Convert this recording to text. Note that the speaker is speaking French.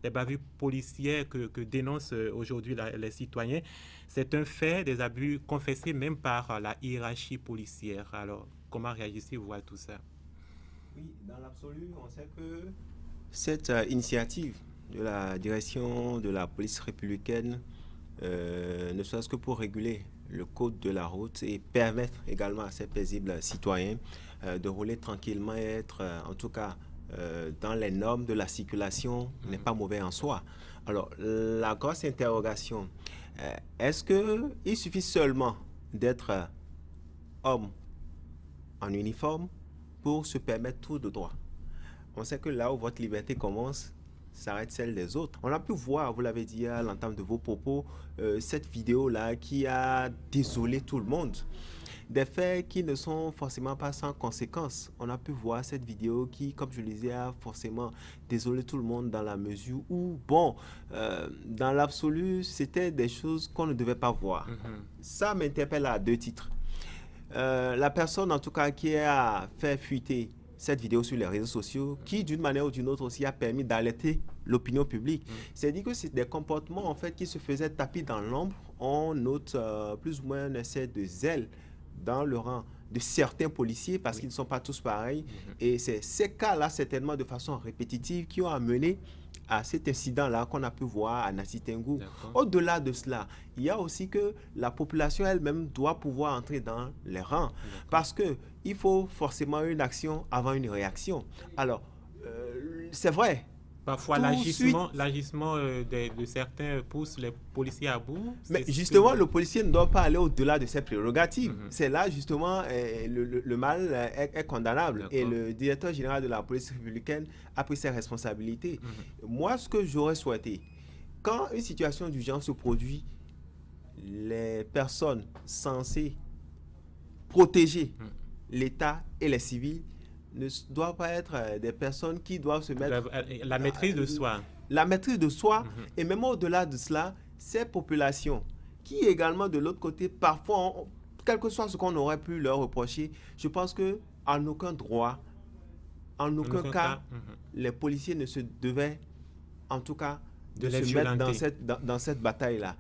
les bavures policières que dénoncent aujourd'hui les citoyens, c'est un fait, des abus confessés même par la hiérarchie policière. Alors, comment réagissez-vous à tout ça? Oui, dans l'absolu, on sait que cette initiative de la direction de la police républicaine, ne serait-ce que pour réguler le code de la route et permettre également à ces paisibles citoyens de rouler tranquillement et être, en tout cas, dans les normes de la circulation, n'est pas mauvais en soi. Alors, la grosse interrogation, est-ce qu'il suffit seulement d'être homme en uniforme pour se permettre tout de droit? On sait que là où votre liberté commence, s'arrête celle des autres. On a pu voir, vous l'avez dit à l'entame de vos propos, cette vidéo-là qui a désolé tout le monde. Des faits qui ne sont forcément pas sans conséquences. On a pu voir cette vidéo qui, comme je le disais, a forcément désolé tout le monde dans la mesure où, bon, dans l'absolu, c'était des choses qu'on ne devait pas voir. Ça m'interpelle à deux titres. La personne, en tout cas, qui a fait fuiter cette vidéo sur les réseaux sociaux, qui d'une manière ou d'une autre aussi a permis d'alerter l'opinion publique. C'est dit que c'est des comportements en fait qui se faisaient taper dans l'ombre. On note plus ou moins un essai de zèle dans le rang de certains policiers parce qu'ils ne sont pas tous pareils. Et c'est ces cas-là, certainement de façon répétitive, qui ont amené à cet incident-là qu'on a pu voir à Nassi Tengu. Au-delà de cela, il y a aussi que la population elle-même doit pouvoir entrer dans les rangs parce qu'il faut forcément une action avant une réaction. Alors, c'est vrai. Parfois, l'agissement de certains pousse les policiers à bout. Mais justement, le policier ne doit pas aller au-delà de ses prérogatives. C'est là, justement, le mal est condamnable. Et le directeur général de la police républicaine a pris ses responsabilités. Moi, ce que j'aurais souhaité, quand une situation d'urgence se produit, les personnes censées protéger l'État et les civils ne doivent pas être des personnes qui doivent se mettre... La maîtrise de soi. La maîtrise de soi, et même au-delà de cela, ces populations qui également de l'autre côté, parfois, quel que soit ce qu'on aurait pu leur reprocher, je pense qu'en aucun droit, en aucun cas, les policiers ne se devaient, en tout cas, de se mettre dans cette bataille-là.